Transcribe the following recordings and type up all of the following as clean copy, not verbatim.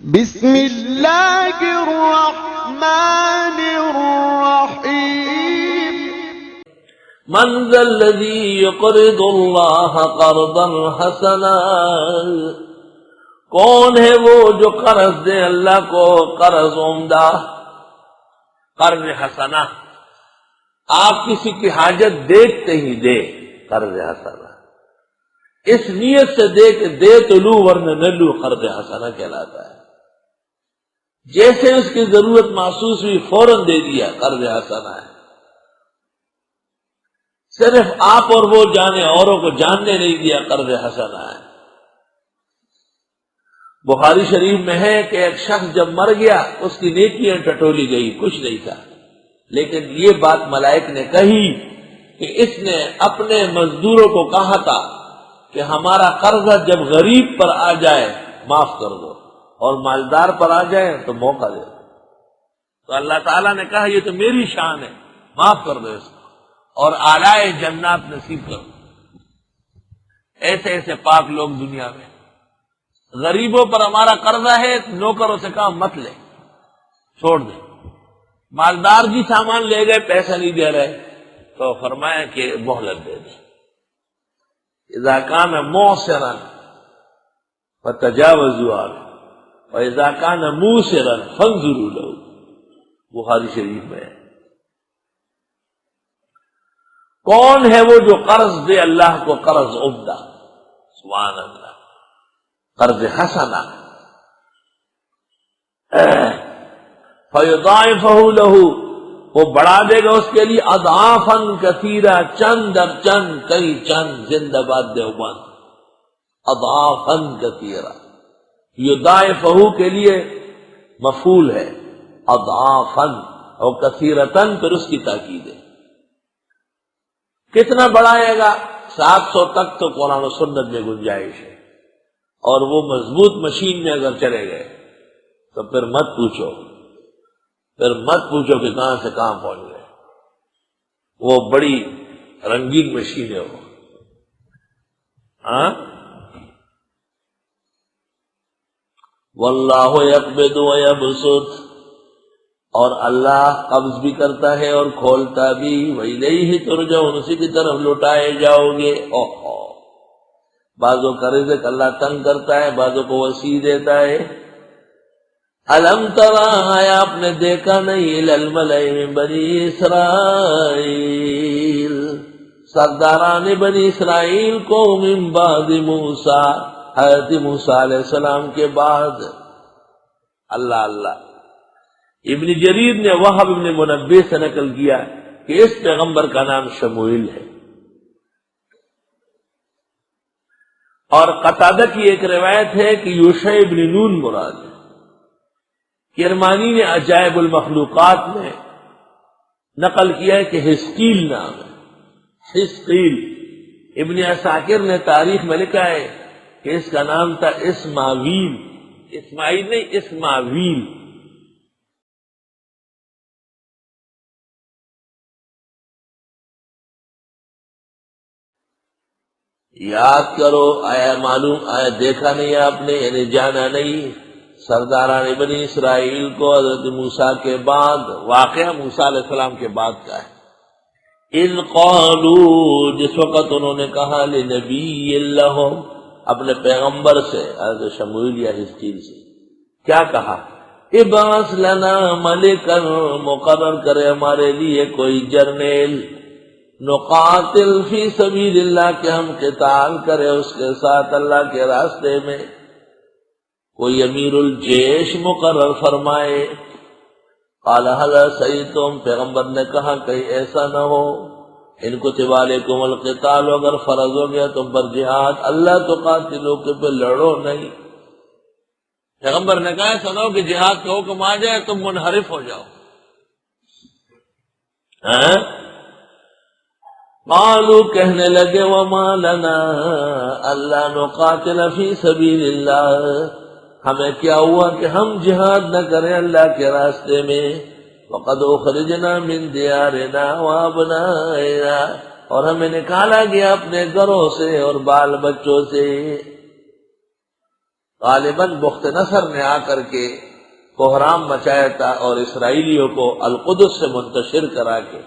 بسم اللہ الرحمن الرحیم من ذا الذی یقرض اللہ قرضا حسنا، کون ہے وہ جو قرض دے اللہ کو قرض عمدہ، قرض حسنا، آپ کسی کی حاجت دیکھتے ہی دے، قرض حسنا اس نیت سے دے کہ دے تو لوں ورنہ نہ لوں، قرض حسنا کہلاتا ہے۔ جیسے اس کی ضرورت محسوس ہوئی فوراً دے دیا، قرض حسنا ہے۔ صرف آپ اور وہ جانے، اوروں کو جاننے نہیں دیا، قرض حسنا ہے۔ بخاری شریف میں ہے کہ ایک شخص جب مر گیا اس کی نیکیاں ٹٹولی گئی، کچھ نہیں تھا، لیکن یہ بات ملائک نے کہی کہ اس نے اپنے مزدوروں کو کہا تھا کہ ہمارا قرضہ جب غریب پر آ جائے معاف کر دو، اور مالدار پر آ جائے تو موقع دے دو۔ تو اللہ تعالیٰ نے کہا یہ تو میری شان ہے، معاف کر دو اس کو اور اعلی جنات نصیب کر دو۔ ایسے ایسے پاک لوگ دنیا میں۔ غریبوں پر ہمارا قرضہ ہے، نوکروں سے کہا مت لے، چھوڑ دے۔ مالدار جی سامان لے گئے، پیسہ نہیں دے رہے، تو فرمایا کہ مہلت دے دے۔ اذا کان معسرا فتجاوزوا عنہ وَإِذَا كَانَ مُوسِرًا فَانظُرُوا لَهُ، بخاری شریف میں ہے۔ کون ہے وہ جو قرض دے اللہ کو قرض عمدہ، سبحان اللہ، قرض حسنا، فَيُضَاعِفَهُ لَهُ، وہ بڑھا دے گا اس کے لیے اضعافاً کثیرہ، چند در چند، کئی چند، زندہ باد دیوبند، اضعافاً کثیرہ۔ یضاعفہ کے لیے مفعول ہے، اضعافاً، اور کثیرتاً پھر اس کی تاکید ہے۔ کتنا بڑھائے گا؟ 700 تک تو قرآن و سنت میں گنجائش ہے، اور وہ مضبوط مشین میں اگر چلے گئے تو پھر مت پوچھو کہ کہاں سے کہاں پہنچ گئے۔ وہ بڑی رنگین مشین ہے وہ، ہاں۔ واللہ یقبض ویبسط، اور اللہ قبض بھی کرتا ہے اور کھولتا بھی، وإلیہ ترجعون، اسی کی طرف لوٹائے جاؤ گے۔ بعضوں کا رزق اللہ تنگ کرتا ہے، بعضوں کو وسیع دیتا ہے۔ الم تری، آیا آپ نے دیکھا نہیں، الی الملأ من بنی اسرائیل، سرداران بنی اسرائیل کو، من بعد موسیٰ، حضرت موسیٰ علیہ السلام کے بعد۔ اللہ اللہ، ابن جریر نے وہب ابن منبہ سے نقل کیا کہ اس پیغمبر کا نام شموئیل ہے، اور قتادہ کی ایک روایت ہے کہ یوشع ابن نون مراد ہے۔ کرمانی نے عجائب المخلوقات میں نقل کیا ہے کہ حزقیل نام ہے، حزقیل۔ ابن عساکر نے تاریخ میں لکھا ہے کہ اس کا نام تھا اسماعیل، اسماعیل نہیں، اسماعیل۔ یاد کرو، آیا معلوم، آیا دیکھا نہیں آپ نے، یعنی جانا نہیں، سرداران بنی اسرائیل کو حضرت موسیٰ کے بعد، واقعہ موسیٰ علیہ السلام کے بعد کا ہے۔ اذ قالوا، جس وقت انہوں نے کہا، لنبی لہم، اپنے پیغمبر سے، حضرت شموئیل یا حزقیل سے، کیا کہا؟ ابعث لنا ملکا، مقرر کرے ہمارے لیے کوئی جرنیل، نقاتل فی سبیل اللہ، کہ ہم قتال کرے اس کے ساتھ اللہ کے راستے میں، کوئی امیر الجیش مقرر فرمائے۔ قال هل عصیتم، پیغمبر نے کہا کہیں ایسا نہ ہو، ان کتب علیکم القتال، اگر فرض ہو گیا تم پر جہاد، اللہ تقاتلوا، کہ پہ لڑو نہیں۔ پیغمبر نے کہا ایسا نہ ہو کہ جہاد کا حکم آ جائے تم منحرف ہو جاؤ۔ قالوا، کہنے لگے، وما لنا الا نقاتل فی سبیل اللہ، ہمیں کیا ہوا کہ ہم جہاد نہ کریں اللہ کے راستے میں، وقد اخرجنا من دیارنا وابنائنا، اور ہمیں نکالا گیا اپنے گھروں سے اور بال بچوں سے۔ غالباً بخت نصر نے آ کر کے کوہرام مچایا تھا اور اسرائیلیوں کو القدس سے منتشر کرا کے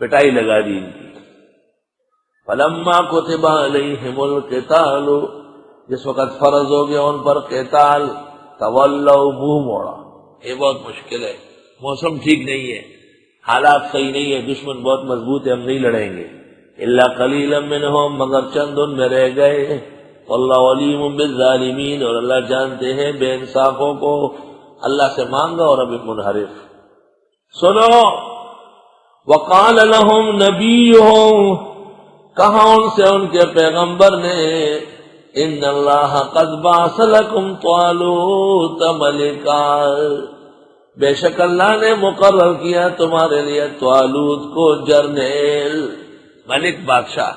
پٹائی لگا دی ان کی۔ فلما کتب علیہم القتال، جس وقت فرض ہو گیا ان پر قتال، تولوا، منہ موڑا۔ یہ بہت مشکل ہے، موسم ٹھیک نہیں ہے، حالات صحیح نہیں ہے، دشمن بہت مضبوط ہے، ہم نہیں لڑیں گے۔ الا قلیلا منہم، مگر چند ان میں رہ گئے۔ واللہ علیم بالظالمین، اور اللہ جانتے ہیں بے انصافوں کو۔ اللہ سے مانگا اور ابھی منحرف۔ سنو، وقال لهم نبیہم، کہا ان سے ان کے پیغمبر نے، ان اللہ قد بعث لکم طالوت ملکا، بے شک اللہ نے مقرر کیا تمہارے لیے طالوت کو جرنیل، ملک، بادشاہ۔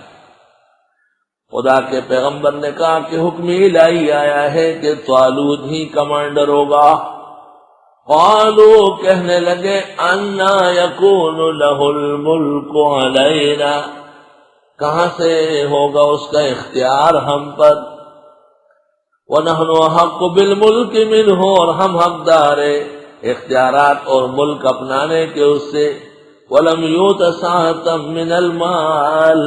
خدا کے پیغمبر نے کہا کہ حکم الہی آیا ہے کہ طالوت ہی کمانڈر ہوگا۔ قالوا، کہنے لگے، انا یکون لہ الملک علینا، کہاں سے ہوگا اس کا اختیار ہم پر، وَنَحْنُ أَحَقُّ بِالْمُلْكِ مِنْهُ، اور ہم حقدار اختیارات اور ملک اپنانے کے اس سے، وَلَمْ يُؤْتَ سَعَةً مِّنَ الْمَالِ،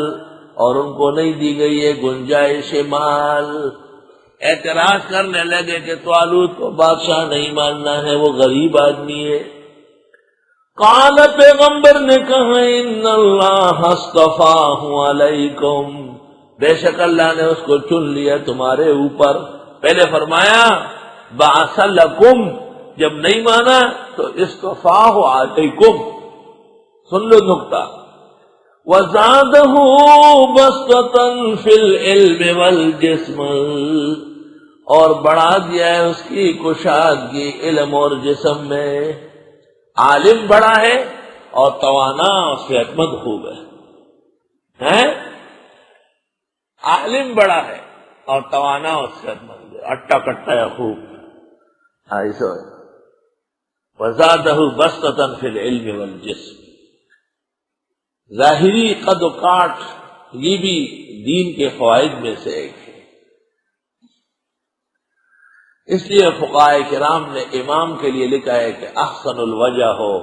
اور ان کو نہیں دی گئی ہے گنجائش مال۔ اعتراض کرنے لگے کہ طالوت کو بادشاہ نہیں ماننا ہے، وہ غریب آدمی ہے۔ قال، پیغمبر نے کہا، ان اللہ اصطفاہ علیکم، بے شک اللہ نے اس کو چن لیا تمہارے اوپر۔ پہلے فرمایا بعث لکم، جب نہیں مانا تو اصطفاہ علیکم۔ سن لو نکتہ، وزادہ بسطۃ فی العلم والجسم، اور بڑھا دیا ہے اس کی کشادگی علم اور جسم میں۔ عالم بڑا ہے اور توانا اور صحت مند خوب ہے، عالم بڑا ہے اور توانا اور صحت مند ہے، اٹا کٹا یا خوب، ایسا ہے۔ وزادہ بسطۃ فی العلم والجسم، ظاہری قد و کاٹ، یہ بھی دین کے فوائد میں سے ایک ہے۔ اس لیے فقہائے کرام نے امام کے لیے لکھا ہے کہ احسن الوجہ ہو،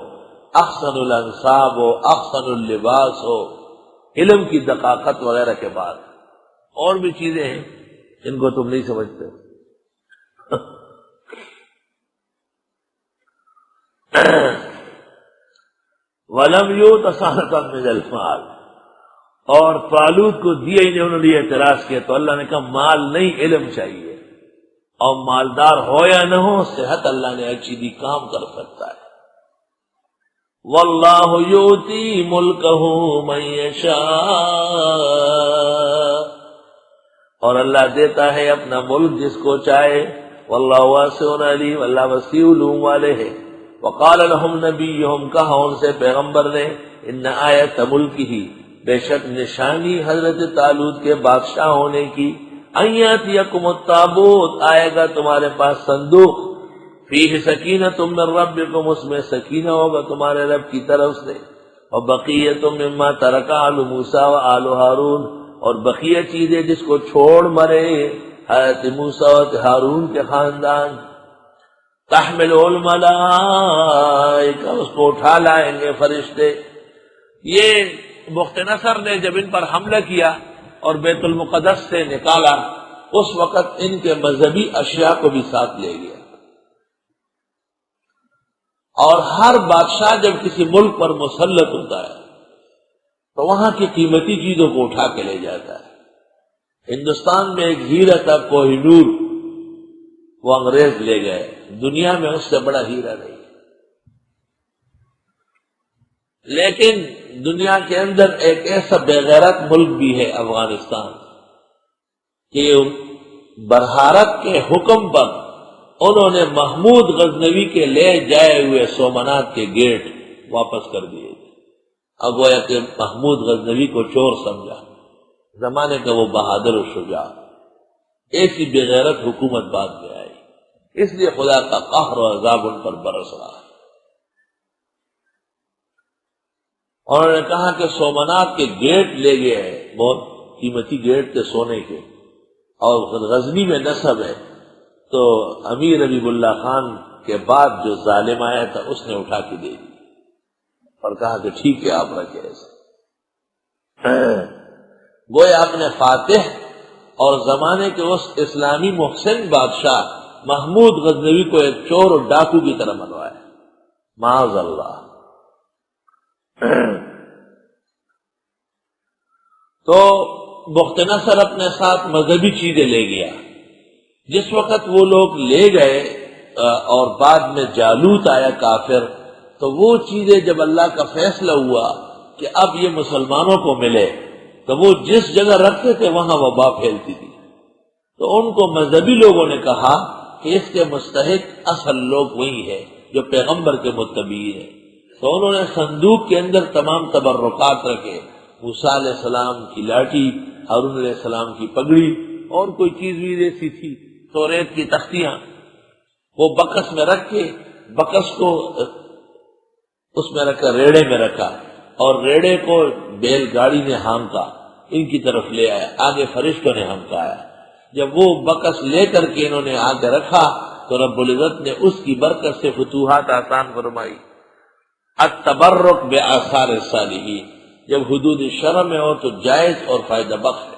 احسن الانصاب ہو، احسن اللباس ہو، علم کی دقاقت وغیرہ کے بعد اور بھی چیزیں ہیں جن کو تم نہیں سمجھتے۔ وَلَمْ يُؤْتَ سَعَةً مِّنَ الْمَالِ، اور طالوت کو دیا ہی نہیں، انہوں نے اعتراض کیا تو اللہ نے کہا مال نہیں، علم چاہیے، اور مالدار ہو یا نہ ہو، صحت اللہ نے اچھی دی، کام کر سکتا ہے۔ واللہ یؤتی ملکہ من یشاء، اور اللہ دیتا ہے اپنا ملک جس کو چاہے۔ واللہ واسع علیم، اللہ وسیع علوم والے ہے۔ وقال لهم نبیہم، کہا ان سے پیغمبر نے، ان آیت ملکہ، بے شک نشانی حضرت طالوت کے بادشاہ ہونے کی، ان یاتیکم التابوت، آئے گا تمہارے پاس صندوق، فیہ سکینۃ من ربکم، اس میں سکینہ ہوگا تمہارے رب کی طرف سے، وبقیۃ مما ترک آل موسیٰ و آل ہارون، اور بقیہ چیزیں جس کو چھوڑ مرے حضرت موسیٰ و ہارون کے خاندان، تحمل الملائکہ، اس کو اٹھا لائیں گے فرشتے۔ یہ بخت نصر نے جب ان پر حملہ کیا اور بیت المقدس سے نکالا، اس وقت ان کے مذہبی اشیاء کو بھی ساتھ لے گیا۔ اور ہر بادشاہ جب کسی ملک پر مسلط ہوتا ہے تو وہاں کی قیمتی چیزوں کو اٹھا کے لے جاتا ہے۔ ہندوستان میں ایک ہیرا تھا کوہ نور، وہ انگریز لے گئے، دنیا میں اس سے بڑا ہیرا نہیں۔ لیکن دنیا کے اندر ایک ایسا بے غیرت ملک بھی ہے افغانستان، کہ برحارت کے حکم پر انہوں نے محمود غزنوی کے لے جائے ہوئے سومنات کے گیٹ واپس کر دیے۔ اب گویا کہ محمود غزنوی کو چور سمجھا، زمانے کا وہ بہادر و شجاع، ایسی بے غیرت حکومت بعد میں آئی، اس لیے خدا کا قہر و عذاب ان پر برس رہا ہے۔ اور انہوں نے کہا کہ سومنات کے گیٹ لے گئے، بہت قیمتی گیٹ تھے سونے کے، اور غزنی میں نسب ہے، تو امیر حبیب اللہ خان کے بعد جو ظالم آیا تھا اس نے اٹھا کے دے دی اور کہا کہ ٹھیک ہے آپ رکھے ایسے۔ گویا اپنے فاتح اور زمانے کے اس اسلامی محسن بادشاہ محمود غزنوی کو ایک چور اور ڈاکو کی طرح منوایا، معاذ اللہ۔ تو بخت نصر اپنے ساتھ مذہبی چیزیں لے گیا۔ جس وقت وہ لوگ لے گئے اور بعد میں جالوت آیا کافر، تو وہ چیزیں جب اللہ کا فیصلہ ہوا کہ اب یہ مسلمانوں کو ملے، تو وہ جس جگہ رکھتے تھے وہاں وبا پھیلتی تھی۔ تو ان کو مذہبی لوگوں نے کہا کہ اس کے مستحق اصل لوگ وہی ہے جو پیغمبر کے متبعین ہیں۔ تو انہوں نے صندوق کے اندر تمام تبرکات رکھے، موسیٰ علیہ السلام کی لاٹھی، ہارون علیہ السلام کی پگڑی، اور کوئی چیز بھی ایسی تھی، توریت کی تختیاں، وہ بکس میں رکھ کے بکس کو اس میں رکھا، ریڑے میں رکھا، اور ریڑے کو بیل گاڑی نے ہانکا، ان کی طرف لے آیا، آگے فرشتوں نے ہانکایا۔ جب وہ بکس لے کر کے انہوں نے آگے رکھا تو رب العزت نے اس کی برکت سے فتوحات آسان فرمائی۔ التبرک بآثار الصالحین، جب حدود شرع میں ہو تو جائز اور فائدہ بخش